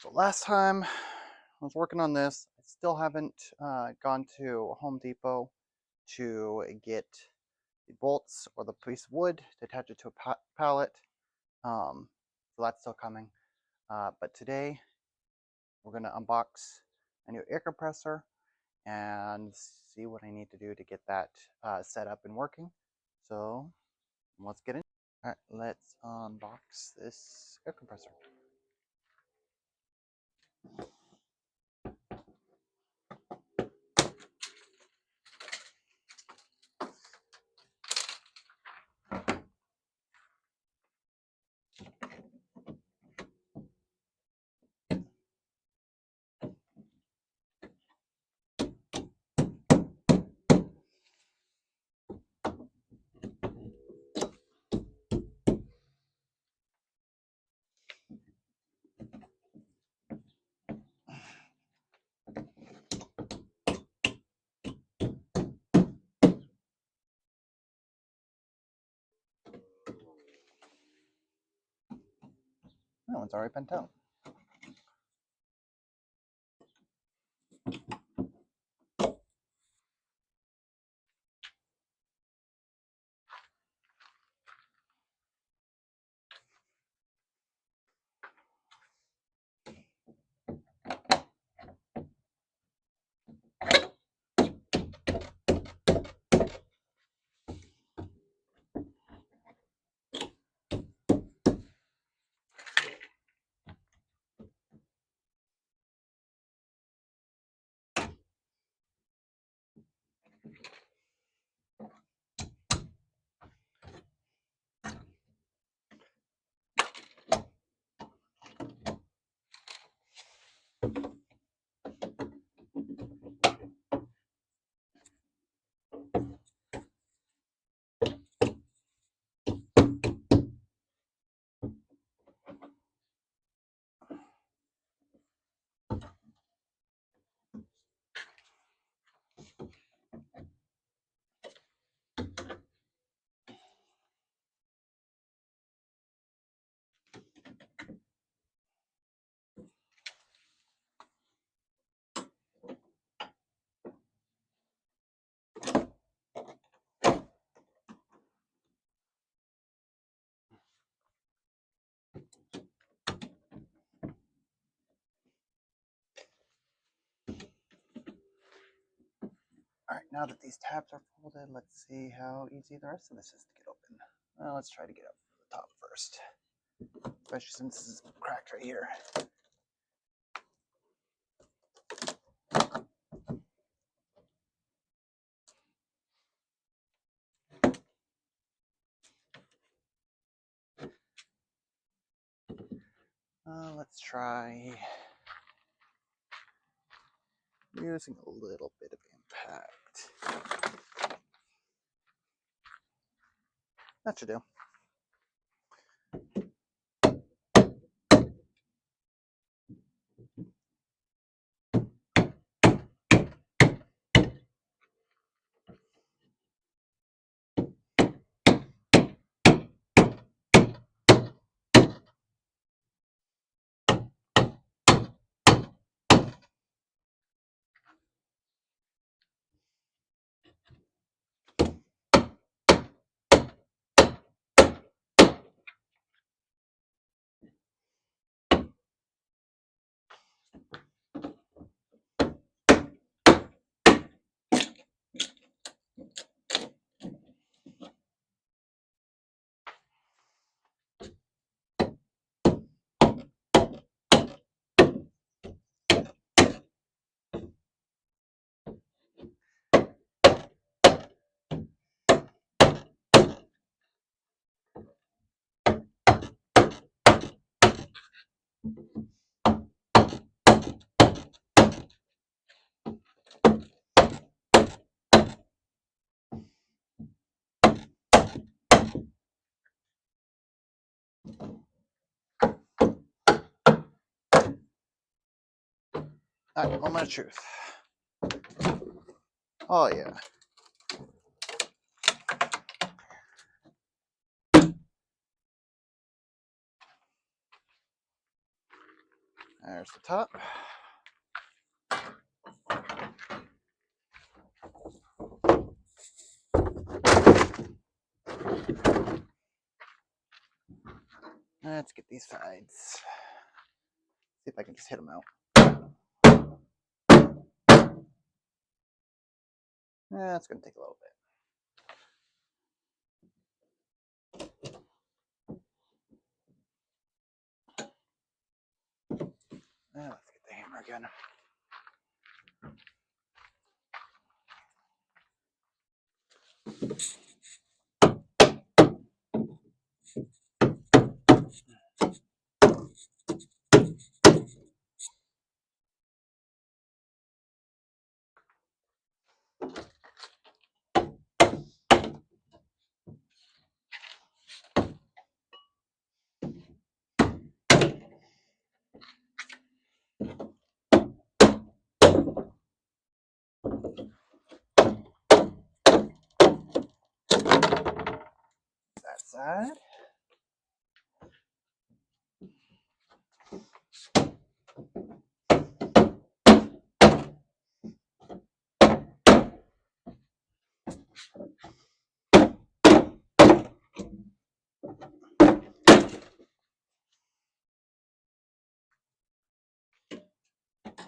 So last time I was working on this, I still haven't gone to Home Depot to get the bolts or the piece of wood to attach it to a pallet. So that's still coming. But today we're going to unbox a new air compressor and see what I need to do to get that set up and working. So let's get in. All right, let's unbox this air compressor. That one's already bent out. All right, now that these tabs are folded, let's see how easy the rest of this is to get open. Well, let's try to get up to the top first, especially since this is cracked right here. Let's try using a little bit of impact. That should do. All right, moment of truth. Oh yeah. There's the top. Let's get these sides. See if I can just hit them out. That's going to take a little bit. Let's get the hammer again. That side.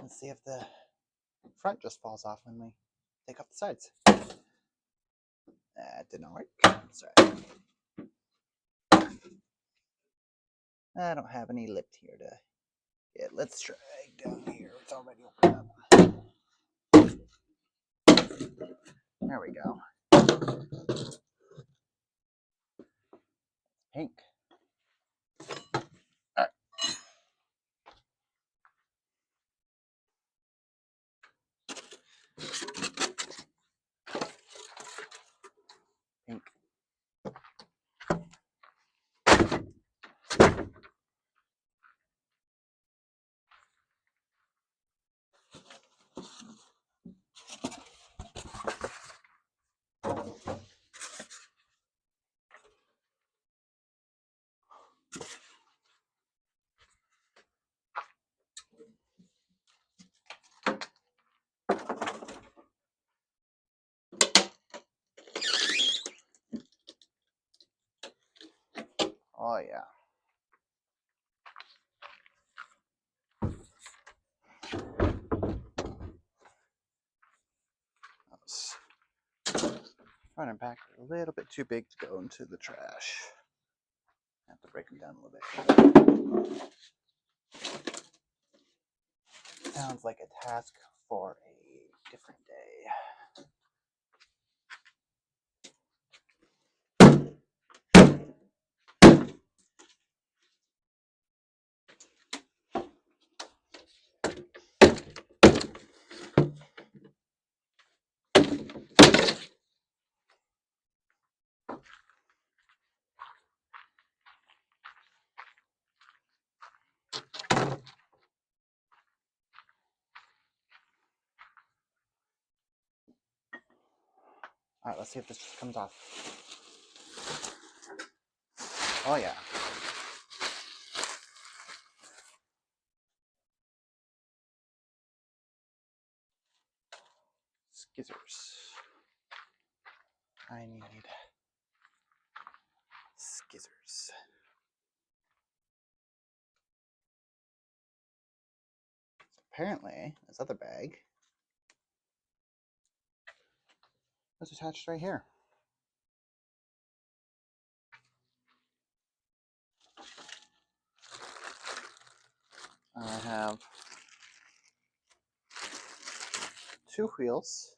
Let's see if the front just falls off when we take off the sides. That did not work. That's right. I don't have any lip here to get. Let's try down here. It's already open up. There we go. Pink. All right. Pink. Oh yeah. Front and back are a little bit too big to go into the trash. I have to break them down a little bit. Sounds like a task for a different day. All right, let's see if this just comes off. Oh yeah. Skizzers. I need skizzers. So apparently, this other bag is attached right here. I have 2 wheels,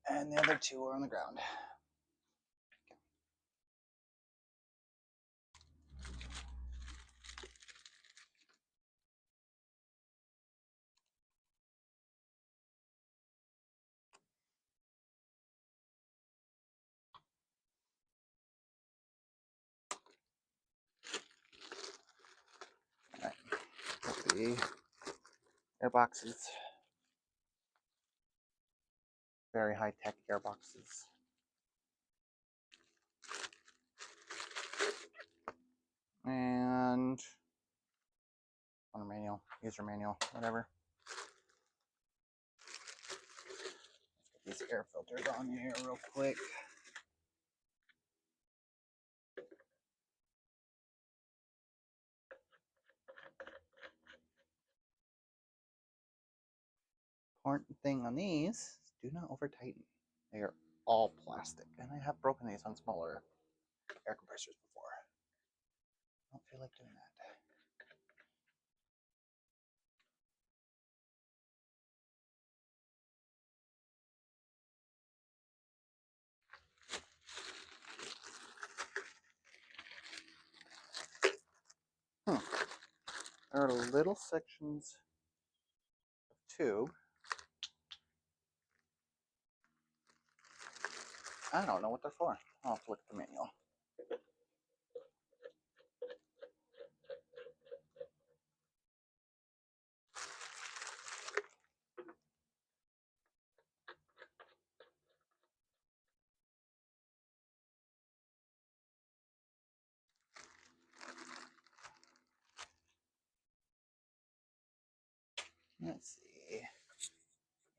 and the other 2 are on the ground. All right, put the airboxes. Very high-tech airboxes. And know, user manual, whatever. Let's get these air filters on here real quick. Important thing on these, do not over tighten. They are all plastic, and I have broken these on smaller air compressors before. I don't feel like doing that. There are little sections of tube. I don't know what they're for. I'll have to look at the manual. Let's see.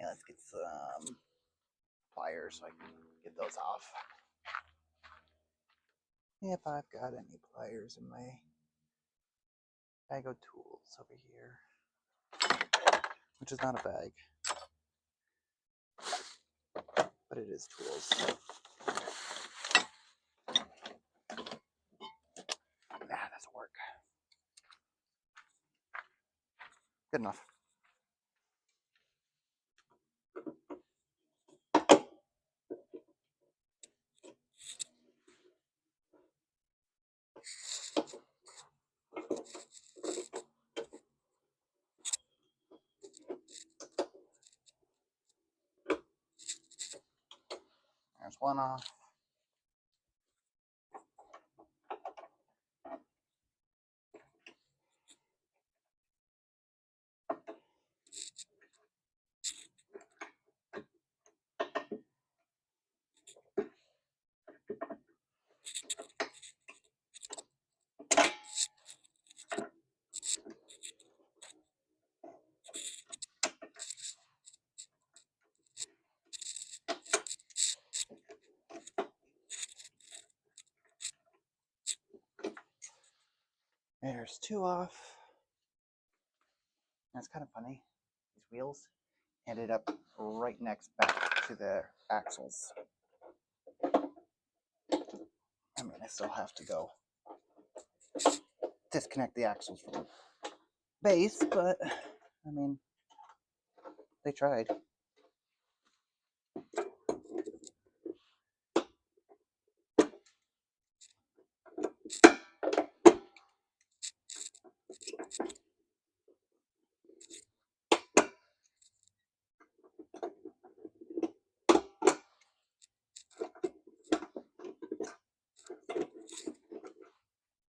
Yeah, let's get some pliers so I can get those off. If I've got any pliers in my bag of tools over here, which is not a bag, but it is tools. That doesn't work. Good enough. There's one off. There's two off. That's kind of funny. These wheels ended up right next back to the axles. I mean, I still have to go disconnect the axles from the base, but I mean, they tried.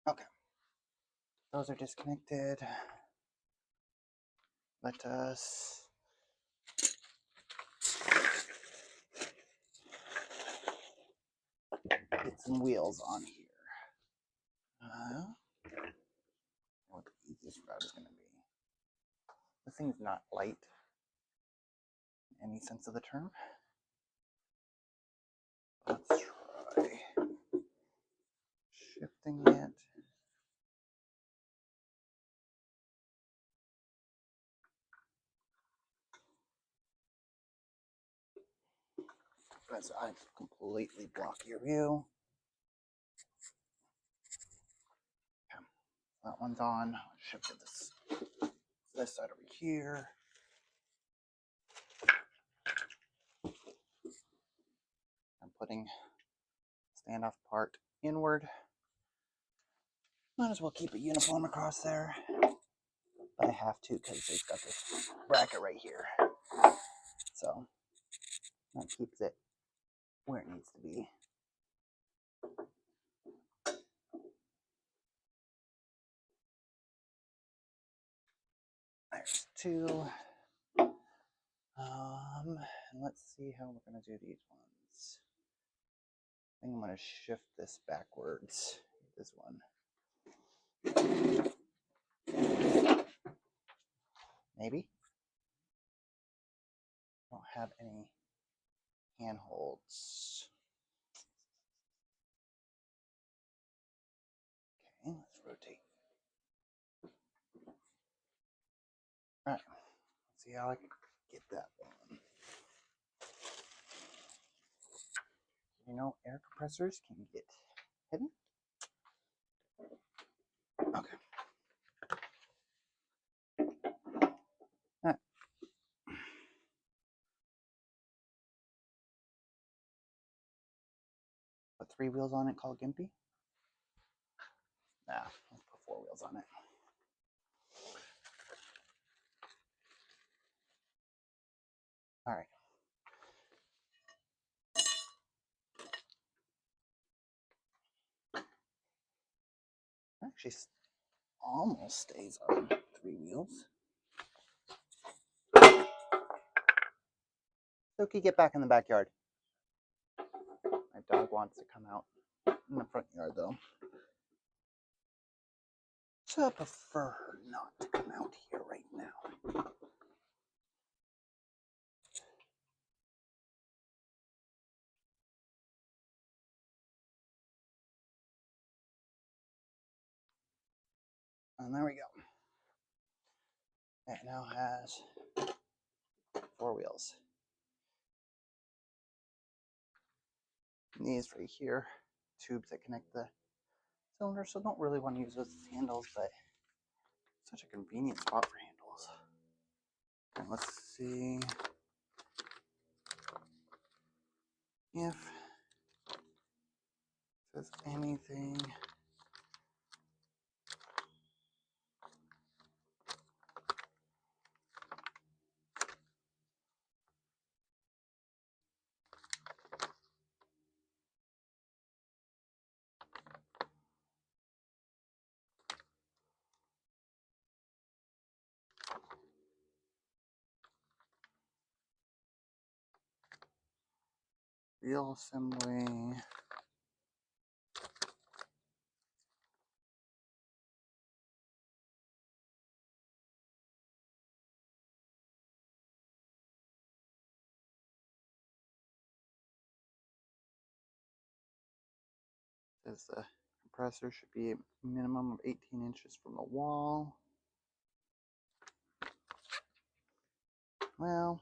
Okay, those are disconnected. Let us get some wheels on here. What the easiest route is going to be. This thing is not light in any sense of the term. Let's try shifting it. Because I completely block your view. Okay. That one's on. I'll shift it this side over here. I'm putting standoff part inward. Might as well keep it uniform across there. But I have to because it's got this bracket right here. So that keeps it where it needs to be. There's two. And let's see how we're going to do these ones. I think I'm going to shift this backwards. This one. maybe. Don't have any handholds. Okay, let's rotate. All right, let's see how I can get that one. You know, air compressors can get heavy. Okay. All right. Put 3 wheels on it, call it gimpy. Nah, let's put 4 wheels on it. All right. Actually, almost stays on 3 wheels. Silky, get back in the backyard. My dog wants to come out in the front yard, though. So I prefer her not to come out here right now. And there we go. It now has 4 wheels. And these right here, tubes that connect the cylinder, so don't really want to use those as handles, but such a convenient spot for handles. And let's see if there's anything. Wheel assembly. Says the compressor should be a minimum of 18 inches from the wall. Well,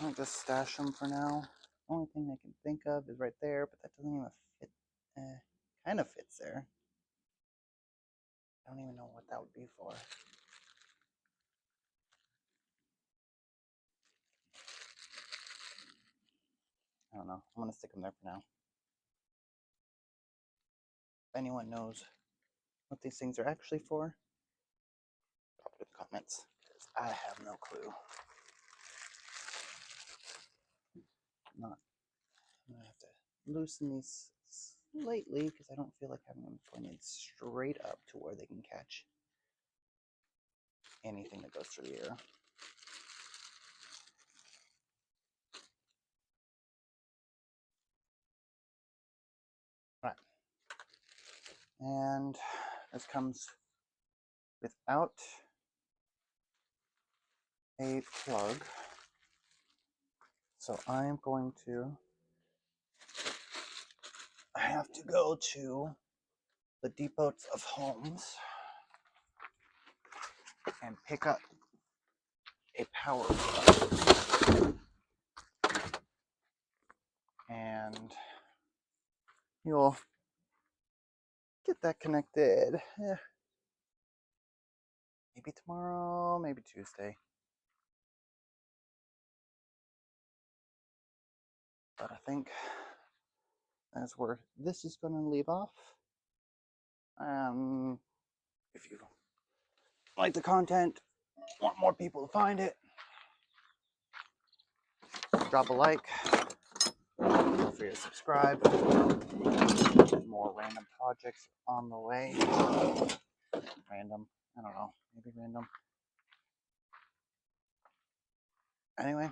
I'll just stash them for now. Only thing I can think of is right there, but that doesn't even fit. Kind of fits there. I don't even know what that would be for. I don't know. I'm going to stick them there for now. If anyone knows what these things are actually for, drop it in the comments, because I have no clue. I'm going to have to loosen these slightly because I don't feel like having them pointed straight up to where they can catch anything that goes through the air. All right. And this comes without a plug. So I am going to have to go to the depots of homes and pick up a power plug. And you'll get that connected. Maybe tomorrow, maybe Tuesday. But I think that's where this is going to leave off. If you like the content, want more people to find it, drop a like, feel free to subscribe. More random projects on the way. Random, I don't know, maybe random. Anyway,